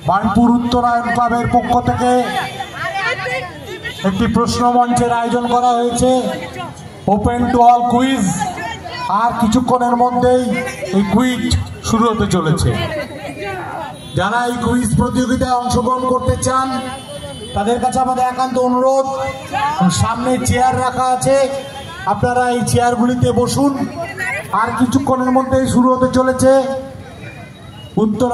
বার্নপুর উত্তরায়ণ ক্লাবের পক্ষ থেকে একটি প্রশ্ন মঞ্চের আয়োজন করা হয়েছে, ওপেন টু অল কুইজ। আর কিছুক্ষণের মধ্যেই এই কুইজ শুরু হতে চলেছে। যারা এই কুইজ প্রতিযোগিতায় অংশগ্রহণ করতে চান তাদের কাছে আমাদের একান্ত অনুরোধ, সামনে চেয়ার রাখা আছে, আপনারা এই চেয়ারগুলিতে বসুন। আর কিছুক্ষণের মধ্যেই শুরু হতে চলেছে উত্তর